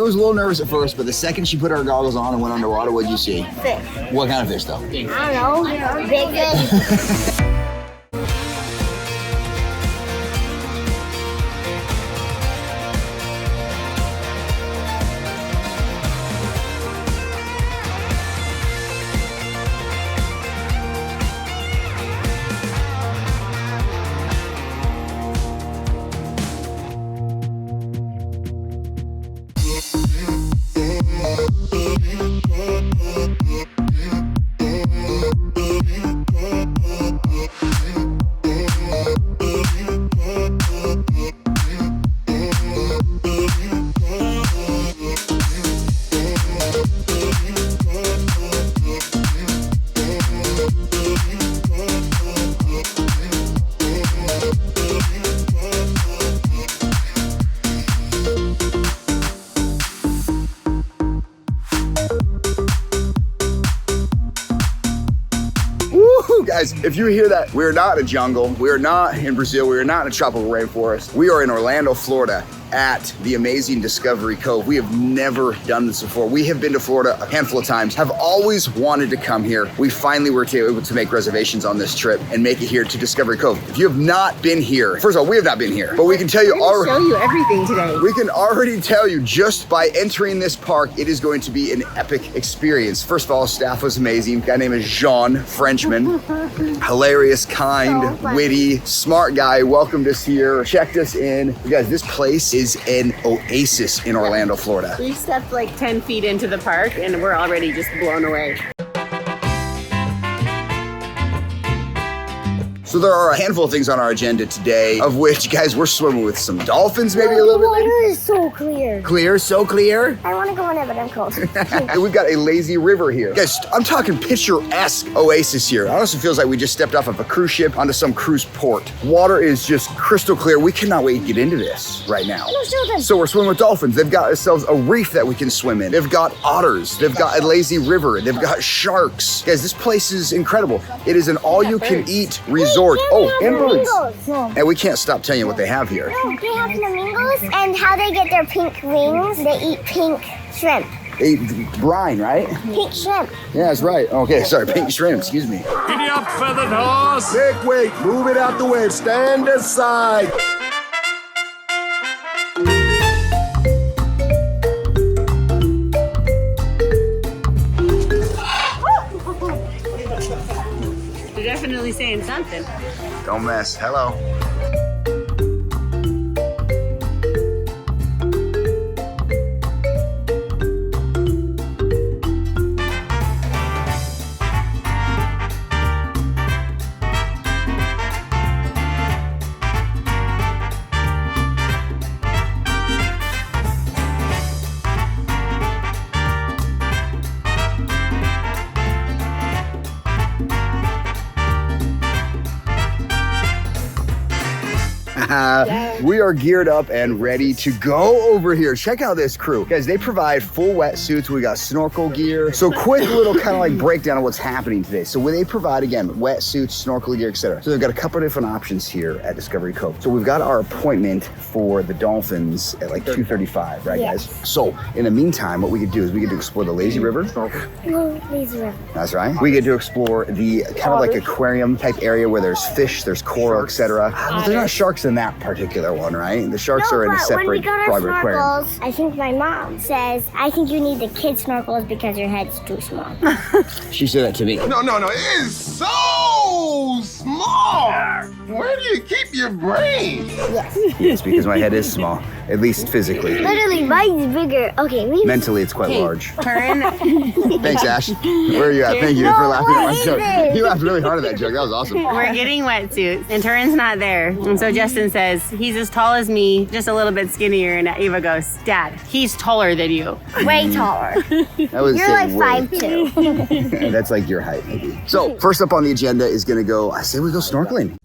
was a little nervous at first, but the second she put her goggles on and went underwater, what'd you see? Fish. What kind of fish though? I don't know. Big fish. Guys, if you hear that, we're not in a jungle, we're not in Brazil, we're not in a tropical rainforest. We are in Orlando, Florida at the amazing Discovery Cove. We have never done this before. We have been to Florida a handful of times, have always wanted to come here. We finally were able to make reservations on this trip and make it here to Discovery Cove. If you have not been here, first of all, we have not been here, but we can tell you already. Show you everything today. We can already tell you just by entering this park, it is going to be an epic experience. First of all, staff was amazing. A guy named is Jean, Frenchman. Hilarious, kind, witty, smart guy. Welcomed us here, checked us in. You guys, this place is an oasis in Orlando, Florida. We stepped like 10 feet into the park and we're already just blown away. So there are a handful of things on our agenda today, of which, guys, we're swimming with some dolphins, maybe a The little bit water later. is so clear. Clear, so clear. I want to go in it, but I'm cold. And we've got a lazy river here. Guys, I'm talking picturesque oasis here. It honestly feels like we just stepped off of a cruise ship onto some cruise port. Water is just crystal clear. We cannot wait to get into this right now. No, show them. So we're swimming with dolphins. They've got themselves a reef that we can swim in. They've got otters. They've got a lazy river. They've got sharks. Guys, this place is incredible. It is an all-you-can-eat resort. Oh, and birds. No. And we can't stop telling you what they have here. No, they have flamingos, and how they get their pink wings, they eat pink shrimp. Brine, right? Pink shrimp. Yeah, that's right. Okay, sorry, pink shrimp, excuse me. Giddy up, feathered horse! Nick, wait, move it out the way. Stand aside. You're definitely saying something. Don't mess. Hello. We are geared up and ready to go over here. Check out this crew. Guys, they provide full wetsuits. We got snorkel gear. So quick little kind of like breakdown of what's happening today. So they provide, again, wetsuits, snorkel gear, etc. So they've got a couple of different options here at Discovery Cove. So we've got our appointment for the dolphins at like 2:35, right, guys? So in the meantime, what we could do is we get to explore the lazy river. No, lazy river. That's right. We get to explore the kind of like aquarium type area where there's fish, there's coral, etc. But they're not sharks in that particular one, right? The sharks are in a but when we separate got our private aquarium. snorkels, I think my mom says, I think you need the kid snorkels because your head's too small. She said that to me. No, it is so small. Where do you keep your brain? Yes. Yes, because my head is small, at least physically. Literally, mine's bigger. Okay, we Mentally, it's quite large. Turn. Thanks, Ash. Where are you at? Thank you for laughing at my joke. You laughed really hard at that joke. That was awesome. We're getting wetsuits, and Turin's not there. And so Justin says, he's as tall as me, just a little bit skinnier. And Ava goes, Dad, he's taller than you. way taller. That was You're like 5'2". That's like your height, maybe. So first up on the agenda is gonna go, I say we go snorkeling.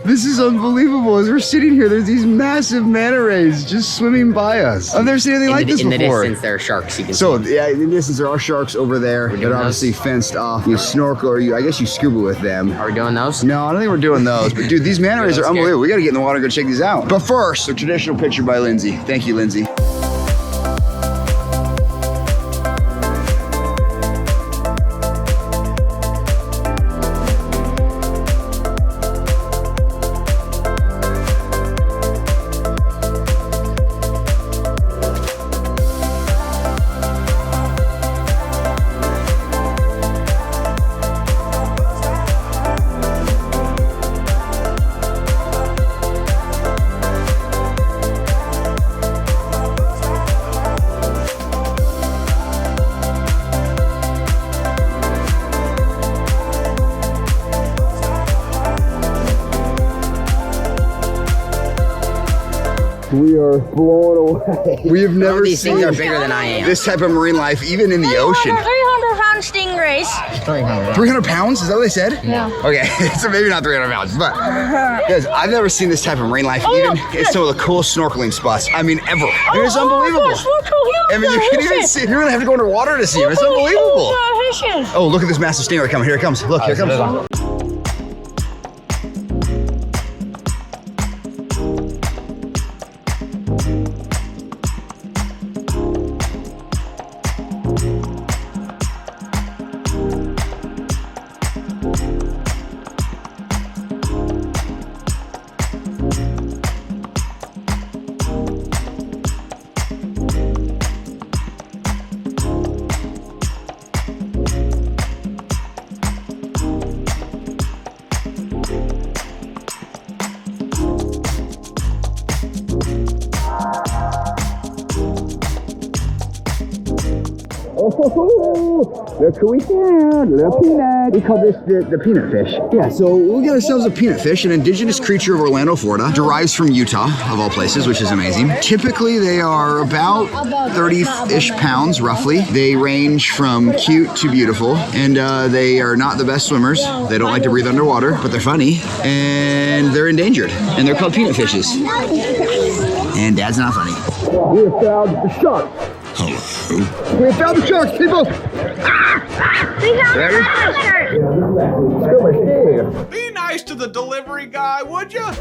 This is unbelievable. As we're sitting here, there's these massive manta rays just swimming by us. I've never seen anything like this before. In the distance, there are sharks. You can So, see. yeah, in the distance, there are sharks over there. They're obviously fenced off. You snorkel or I guess you scuba with them. Are we doing those? No, I don't think we're doing those. But dude, these manta rays are unbelievable. We gotta get in the water and go check these out. But first, a traditional picture by Lindsay. Thank you, Lindsay. We are blown away. We have never These seen things are bigger than I am. this type of marine life, even in the ocean. 300-pound stingrays. 300 pounds? Is that what they said? Yeah. Okay, so maybe not 300 pounds, but guys, I've never seen this type of marine life, even in some of the coolest snorkeling spots. I mean, ever. It's unbelievable. I mean, you can't even see. You're gonna have to go underwater to see him. It's unbelievable. Oh, look at this massive stingray coming. Here it comes. Look, here it comes. Oh, look who we found, little peanut. We call this the peanut fish. Yeah, so we got ourselves a peanut fish, an indigenous creature of Orlando, Florida. Derives from Utah, of all places, which is amazing. Typically, they are about 30-ish pounds, roughly. They range from cute to beautiful, and they are not the best swimmers. They don't like to breathe underwater, but they're funny, and they're endangered, and they're called peanut fishes. And Dad's not funny. We have found the shark. We have found the sharks, people! Be nice to the delivery guy, would you?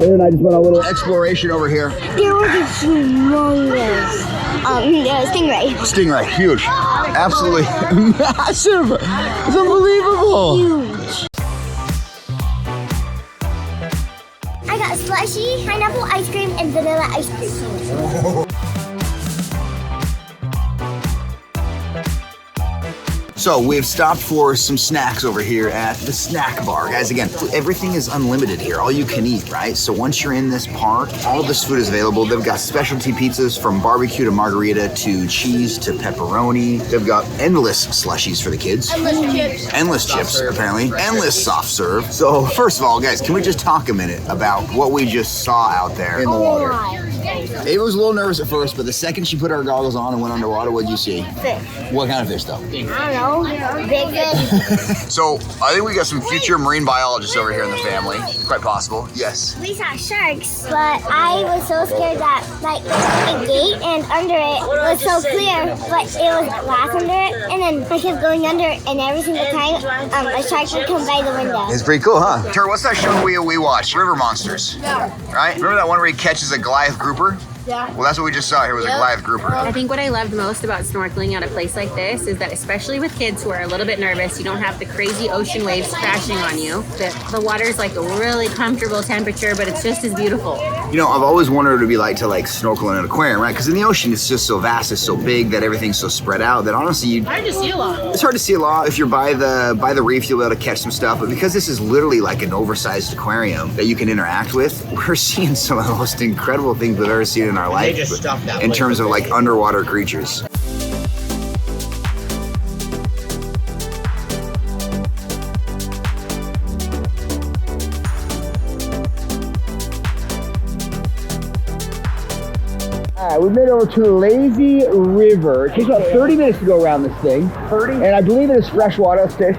And I just went on a little exploration over here. There was a humongous stingray. Stingray, huge. Absolutely massive. It's unbelievable. Huge. I got slushy, pineapple ice cream, and vanilla ice cream. So we've stopped for some snacks over here at the snack bar. Guys, again, everything is unlimited here, all you can eat, right? So once you're in this park, all of this food is available. They've got specialty pizzas from barbecue to margarita to cheese to pepperoni. They've got endless slushies for the kids. Endless chips, apparently. Endless soft serve. So first of all, guys, can we just talk a minute about what we just saw out there in the water? Ava was a little nervous at first, but the second she put her goggles on and went underwater, what'd you see? Fish. What kind of fish, though? I don't know. Big fish. So I think we got some future marine biologists over here in the family. Quite possible. Yes. We saw sharks, but I was so scared that like a gate and under it was so clear, but it was glass under it, and then I kept going under, and every single time a shark would come by the window. It's pretty cool, huh? Tur, what's that show we watch? River Monsters. Yeah. Right? Remember that one where he catches a Goliath grouper? Yeah. Well, that's what we just saw here was a Goliath grouper. I think what I loved most about snorkeling at a place like this is that, especially with kids who are a little bit nervous, you don't have the crazy ocean waves crashing on you. The water's like a really comfortable temperature, but it's just as beautiful. You know, I've always wondered what it'd be like to like snorkel in an aquarium, right? Because in the ocean, it's just so vast, it's so big that everything's so spread out that honestly, Hard to see a lot. it's hard to see a lot. If you're by the reef, you'll be able to catch some stuff. But because this is literally like an oversized aquarium that you can interact with, we're seeing some of the most incredible things we've ever seen in our life in terms of like underwater creatures. We've made it over to Lazy River. It takes about 30 minutes to go around this thing. 30? And I believe it is fresh water. Let's taste.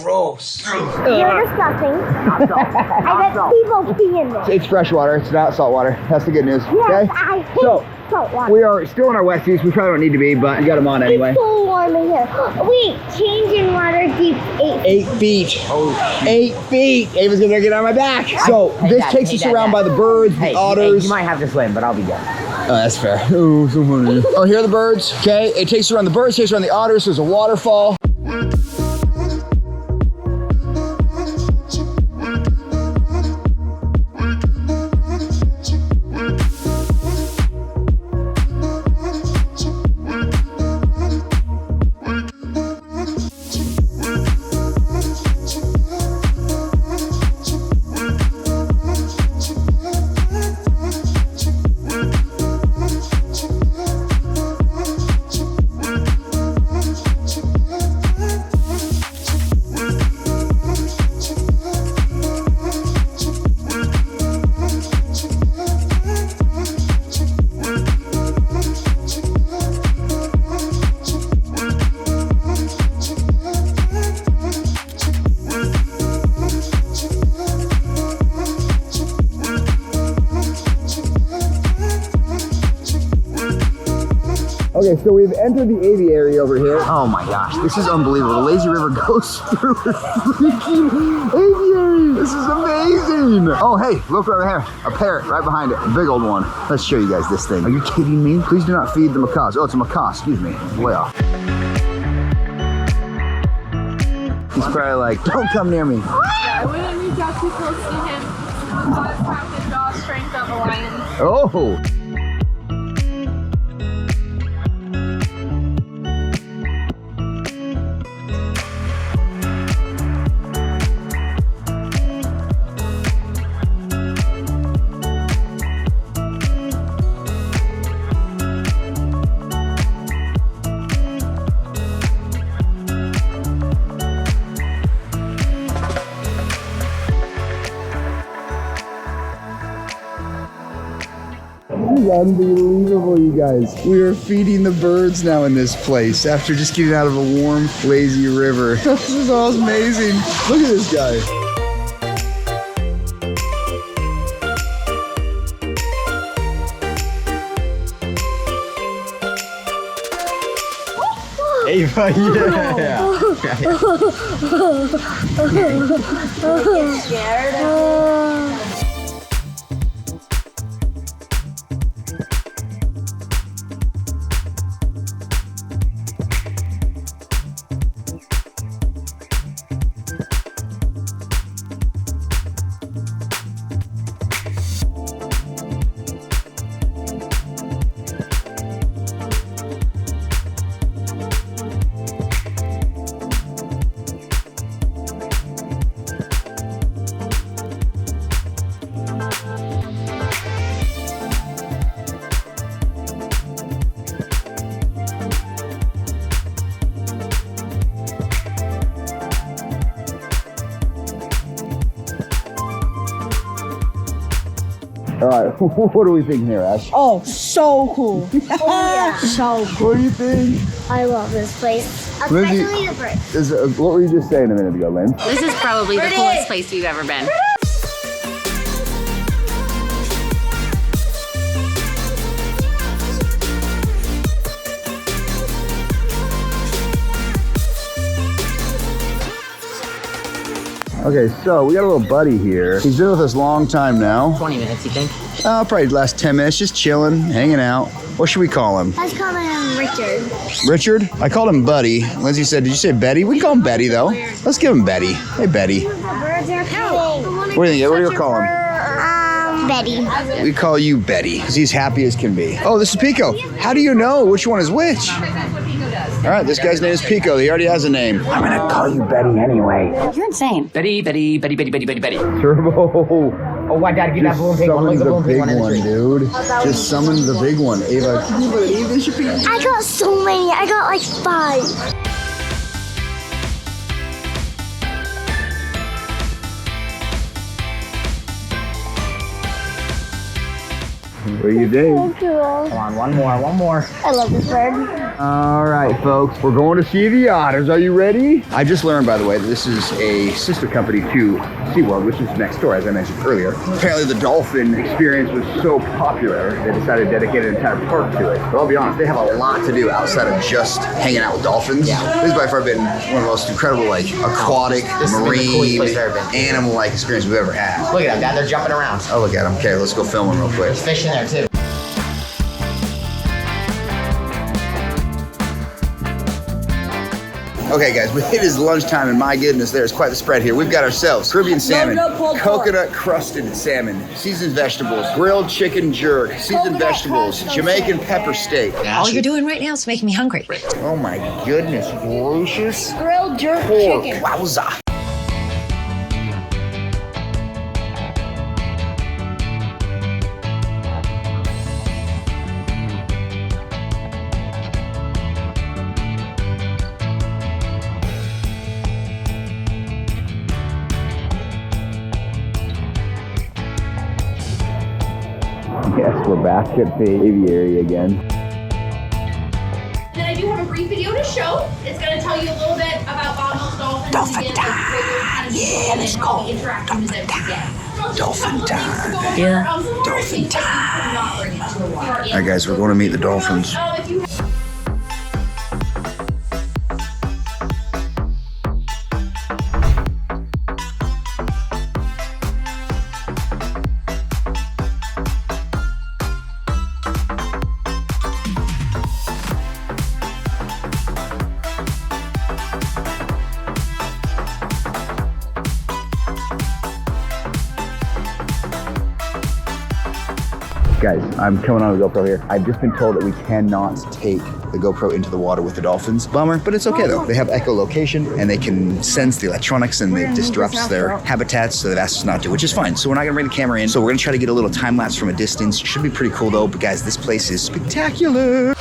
Gross. You're disgusting. I bet people pee in this. It's fresh water. It's not salt water. That's the good news. Yes, Okay? I hate salt water. We are still in our wetsuits. We probably don't need to be, but we got them on anyway. It's so warm in here. Wait, change in water deep 8 feet. 8 feet. Ava's gonna get on my back. So this takes us around by the birds, the otters. You might have to swim, but I'll be good. Oh, that's fair. Oh, so funny. Oh, here are the birds. Okay, it takes us around the birds, takes us around the otters. There's a waterfall. Okay, so we've entered the aviary over here. Oh my gosh, this is unbelievable. The lazy river goes through a freaking aviary. This is amazing. Oh, hey, look over here. A parrot right behind it, a big old one. Let's show you guys this thing. Are you kidding me? Please do not feed the macaws. Oh, it's a macaw, excuse me. Way off. He's probably like, don't come near me. I wouldn't reach out too close to him. I've had the jaw strength of a lion. Oh. This is unbelievable, you guys. We are feeding the birds now in this place after just getting out of a warm, lazy river. This is all amazing. Look at this guy. Ava, yeah. Get scared. All right, what are we thinking here, Ash? Oh, so cool. So cool. What do you think? I love this place, Lindsay, especially the birds. What were you just saying a minute ago, Lynn? This is probably the coolest place we've ever been. Okay, so we got a little buddy here. He's been with us a long time now. 20 minutes, you think? Probably last 10 minutes, just chilling, hanging out. What should we call him? Let's call him Richard. Richard? I called him Buddy. Lindsay said, did you say Betty? We can call him Betty, though. Let's give him Betty. Hey, Betty. Birds are cool. What do you think? What do you call him? Betty. We call you Betty, because he's happy as can be. Oh, this is Pico. How do you know which one is which? All right, this guy's name is Pico. He already has a name. I'm going to call you Betty anyway. You're insane. Betty. Turbo. Oh, I gotta get that balloon pig one. Summon Look, the the balloon pig big one in the one, tree. dude. Just summon the big one. Ava, can you believe this should be... I got so many. I got like 5. What do you think? So cool. Come on, one more. I love this bird. All right, folks, we're going to see the otters. Are you ready? I just learned, by the way, that this is a sister company to SeaWorld, which is next door, as I mentioned earlier. Apparently, the dolphin experience was so popular, they decided to dedicate an entire park to it. But I'll be honest, they have a lot to do outside of just hanging out with dolphins. Yeah. This has by far been one of the most incredible, like, aquatic, This has been the coolest marine, place I've ever been. animal-like experience we've ever had. Look at them, Dad. They're jumping around. Oh, look at them. Okay, let's go film them real quick. There's fish in there too. Okay, guys, it is lunchtime, and my goodness, there's quite the spread here. We've got ourselves Caribbean salmon, coconut crusted salmon, seasoned vegetables, grilled chicken jerk, seasoned vegetables, Jamaican pepper steak. All you're doing right now is making me hungry. Oh my goodness gracious. Grilled jerk Pork, chicken. wowza. Yes, we're back at the aviary again. Then I do have a brief video to show. It's going to tell you a little bit about bottlenose dolphins. Dolphin time. Yeah, let's go. Dolphin time. Dolphin time. Yeah. Dolphin time. All right, guys, we're going to meet the dolphins. Guys, I'm coming on a GoPro here. I've just been told that we cannot take the GoPro into the water with the dolphins. Bummer, but it's okay though. They have echolocation and they can sense the electronics and it disrupts their habitats, so they've asked us not to, which is fine. So we're not gonna bring the camera in. So we're gonna try to get a little time lapse from a distance. Should be pretty cool though, but guys, this place is spectacular.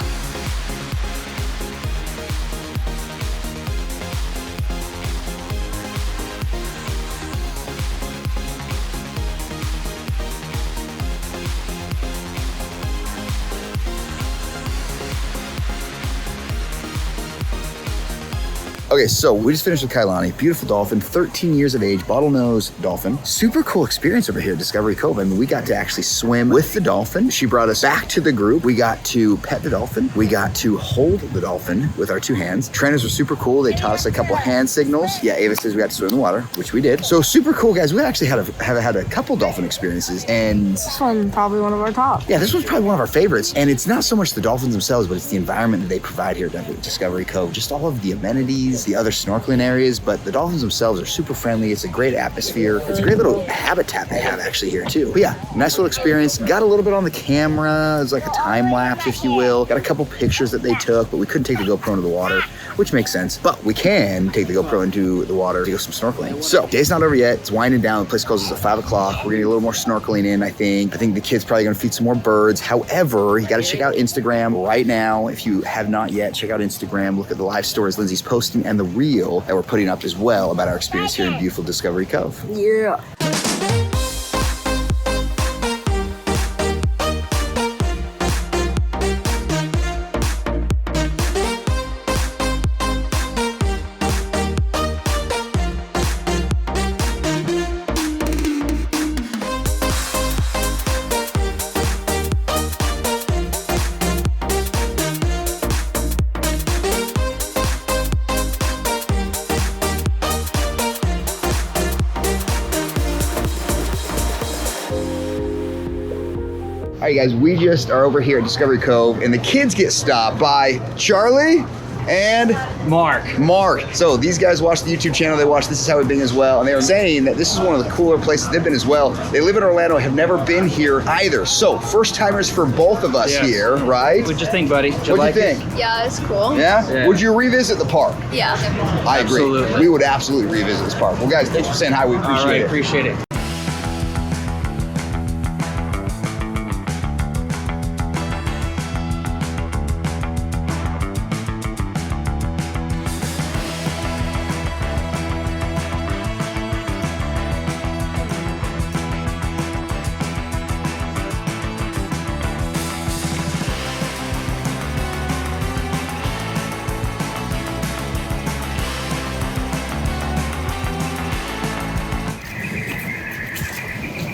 Okay, so we just finished with Kailani. Beautiful dolphin, 13 years of age, bottlenose dolphin. Super cool experience over here at Discovery Cove. I mean, we got to actually swim with the dolphin. She brought us back to the group. We got to pet the dolphin. We got to hold the dolphin with our 2 hands. Trainers were super cool. They taught us a couple hand signals. Yeah, Ava says we got to swim in the water, which we did. So super cool, guys. We actually have had a couple dolphin experiences, and This one probably one of our top. yeah, this was probably one of our favorites. And it's not so much the dolphins themselves, but it's the environment that they provide here at Discovery Cove. Just all of the amenities, the other snorkeling areas, but the dolphins themselves are super friendly. It's a great atmosphere. It's a great little habitat they have actually here too. But yeah, nice little experience. Got a little bit on the camera. It was like a time lapse, if you will. Got a couple pictures that they took, but we couldn't take the GoPro into the water, which makes sense. But we can take the GoPro into the water to go some snorkeling. So day's not over yet. It's winding down. The place closes at 5 o'clock. We're gonna get a little more snorkeling in, I think. I think the kid's probably gonna feed some more birds. However, you gotta check out Instagram right now. If you have not yet, check out Instagram. Look at the live stories Lindsay's posting and the reel that we're putting up as well about our experience here in beautiful Discovery Cove. Yeah. right, guys, we just are over here at Discovery Cove, and the kids get stopped by Charlie and Mark. So these guys watch the YouTube channel. They watch This Is How We Bing as well, and they were saying that this is one of the cooler places they've been as well. They live in Orlando, have never been here either. So first timers for both of us here, right? What'd you think, buddy? What'd you think? Yeah, it's cool. Yeah? Would you revisit the park? Yeah. I agree. Absolutely. We would absolutely revisit this park. Well, guys, thanks for saying hi. We appreciate All right, it. appreciate it.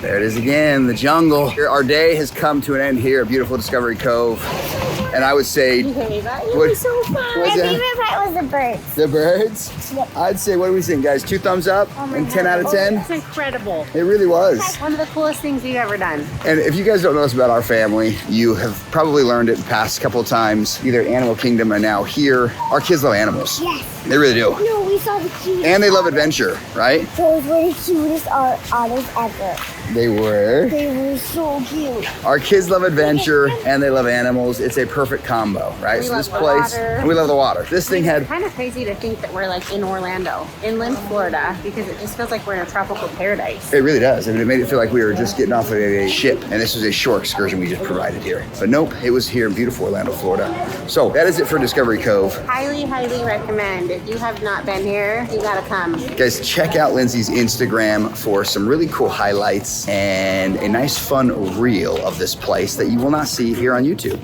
There it is again, the jungle. Our day has come to an end here at beautiful Discovery Cove. And I would say, It was so fun. My favorite part was the birds. The birds? Yep. I'd say, what do we think, guys? 2 thumbs up and 10 out of 10? It's incredible. It really was. One of the coolest things we've ever done. And if you guys don't know this about our family, you have probably learned it the past couple of times, either Animal Kingdom or now here. Our kids love animals. Yes. They really do. No, we saw the cutest. And they love adventure, right? Those were the cutest otters ever. They were. They were so cute. Our kids love adventure and they love animals. It's a perfect combo, right? We So this love the place, water. and we love the water. This thing had, It's kind of crazy to think that we're like in Orlando, inland Florida, because it just feels like we're in a tropical paradise. it really does. I mean, it made it feel like we were just getting off of a ship and this was a shore excursion we just provided here. But nope, it was here in beautiful Orlando, Florida. So that is it for Discovery Cove. Highly, highly recommend. If you have not been here, you gotta come. Guys, check out Lindsay's Instagram for some really cool highlights and a nice fun reel of this place that you will not see here on YouTube.